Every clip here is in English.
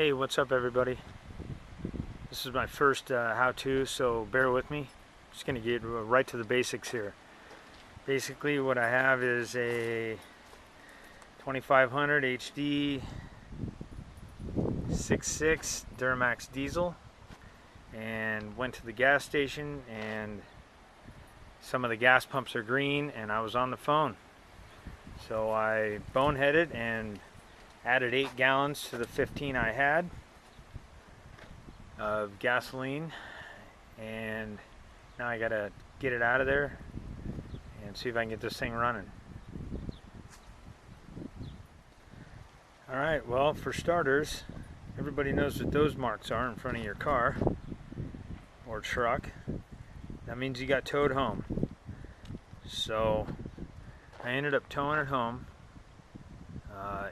Hey, what's up everybody? This is my first how-to, so bear with me. Just gonna get right to the basics here. Basically what I have is a 2500 HD 6.6 Duramax diesel, and went to the gas station and some of the gas pumps are green and I was on the phone. So I boneheaded and added 8 gallons to the 15 I had of gasoline, and now I gotta get it out of there and see if I can get this thing running. Alright, well, for starters, everybody knows what those marks are in front of your car or truck. That means you got towed home. So I ended up towing it home.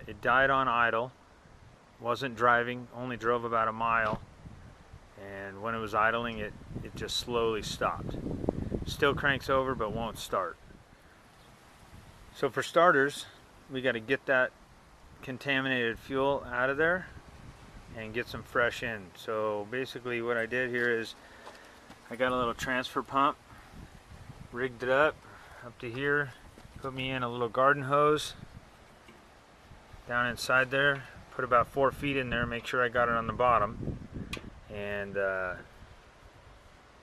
It died on idle, wasn't driving, only drove about a mile, and when it was idling it just slowly stopped. Still cranks over but won't start. So for starters, we got to get that contaminated fuel out of there and get some fresh in. So basically what I did here is I got a little transfer pump, rigged it up to here, put me in a little garden hose down inside there, put about 4 feet in there, make sure I got it on the bottom, and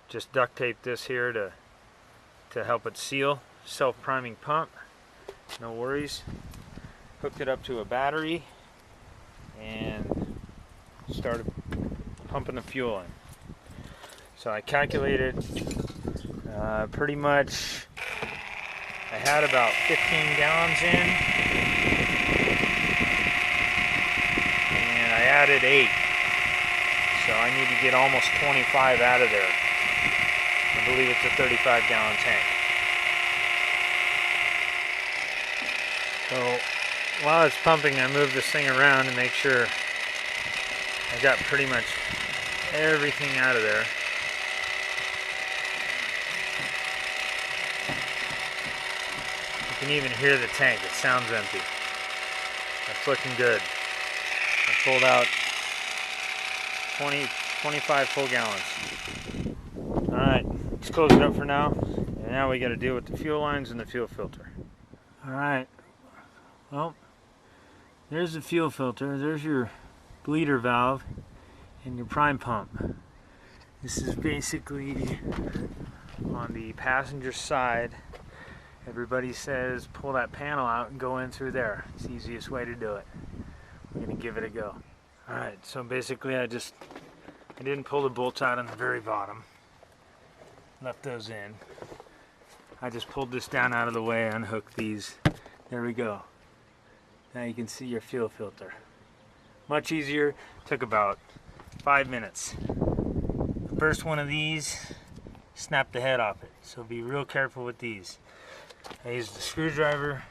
just duct tape this here to help it seal. Self-priming pump, no worries. Hooked it up to a battery and started pumping the fuel in. So I calculated pretty much I had about 15 gallons in, and I added 8, so I need to get almost 25 out of there. I believe it's a 35 gallon tank. So while it's pumping, I move this thing around to make sure I got pretty much everything out of there. You can even hear the tank, it sounds empty. That's looking good. I pulled out 25 full gallons. Alright, let's close it up for now. And now we got to deal with the fuel lines and the fuel filter. Alright, well, there's the fuel filter. There's your bleeder valve and your prime pump. This is basically on the passenger side. Everybody says pull that panel out and go in through there. It's the easiest way to do it. We're going to give it a go. Alright, so basically I didn't pull the bolts out on the very bottom. Left those in. I just pulled this down out of the way, unhooked these. There we go. Now you can see your fuel filter. Much easier. Took about 5 minutes. The first one of these, snap the head off it. So be real careful with these. I used the screwdriver,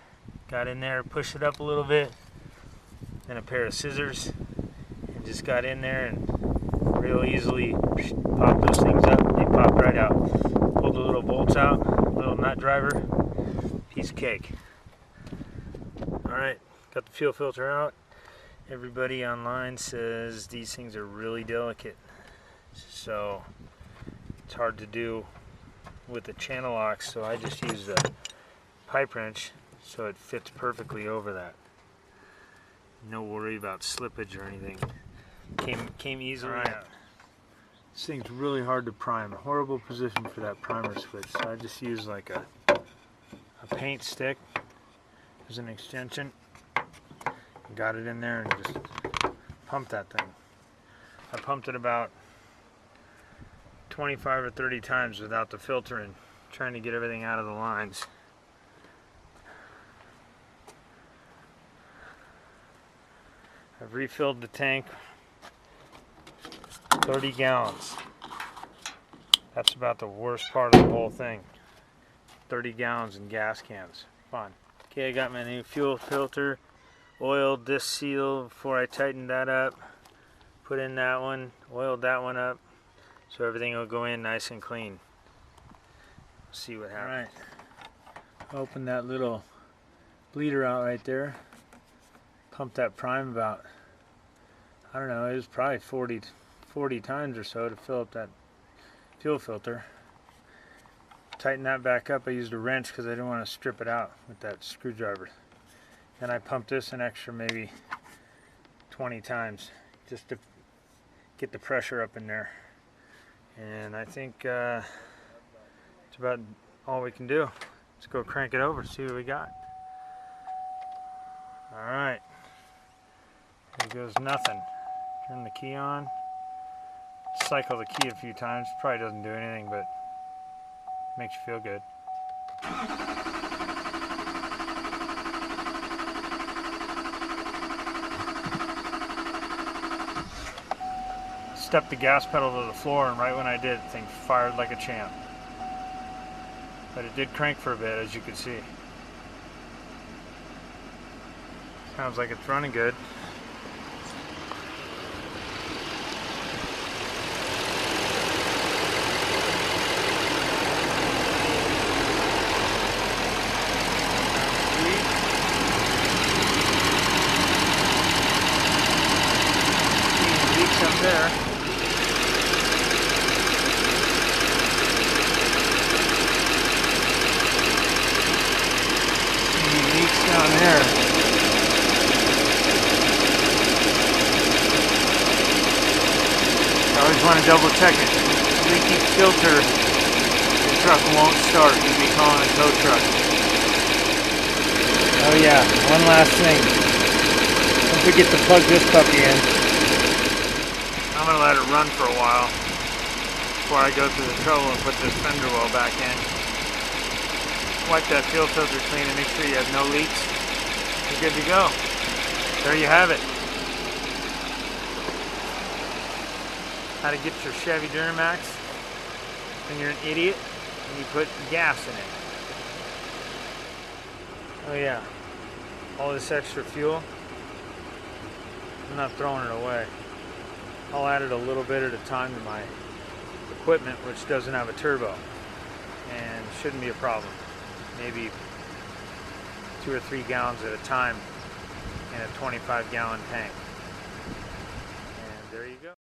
got in there, pushed it up a little bit, then a pair of scissors, and just got in there and real easily popped those things up. They popped right out. Pulled the little bolts out, little nut driver, piece of cake. Alright, got the fuel filter out. Everybody online says these things are really delicate, so it's hard to do with the channel locks, so I just used a pipe wrench so it fits perfectly over that. No worry about slippage or anything. Came easily out. This thing's really hard to prime. A horrible position for that primer switch, so I just used like a paint stick as an extension. Got it in there and just pumped that thing. I pumped it about 25 or 30 times without the filter and trying to get everything out of the lines. I've refilled the tank 30 gallons. That's about the worst part of the whole thing. 30 gallons in gas cans. Fun. Okay, I got my new fuel filter. Oiled this seal before I tightened that up. Put in that one. Oiled that one up. So everything will go in nice and clean. See what happens. Alright. Open that little bleeder out right there. Pump that prime about I don't know, it was probably 40 times or so to fill up that fuel filter. Tighten that back up. I used a wrench because I didn't want to strip it out with that screwdriver. Then I pumped this an extra maybe 20 times just to get the pressure up in there. And I think it's about all we can do. Let's go crank it over, see what we got. Alright, here goes nothing. Turn the key on. Cycle the key a few times. Probably doesn't do anything, but makes you feel good. Stepped the gas pedal to the floor, and right when I did, the thing fired like a champ. But it did crank for a bit, as you can see. Sounds like it's running good. Leaks up there. Leaks down there. I always want to double check it. Leaky filter, the truck won't start. You'd be calling a tow truck. Oh yeah, one last thing. Don't forget to plug this puppy in. I'm going to let it run for a while before I go through the trouble and put this fender well back in. Wipe that fuel filter clean and make sure you have no leaks. You're good to go. There you have it. How to get your Chevy Duramax when you're an idiot and you put gas in it. Oh yeah, all this extra fuel, I'm not throwing it away. I'll add it a little bit at a time to my equipment, which doesn't have a turbo, and shouldn't be a problem. Maybe 2 or 3 gallons at a time in a 25-gallon tank. And there you go.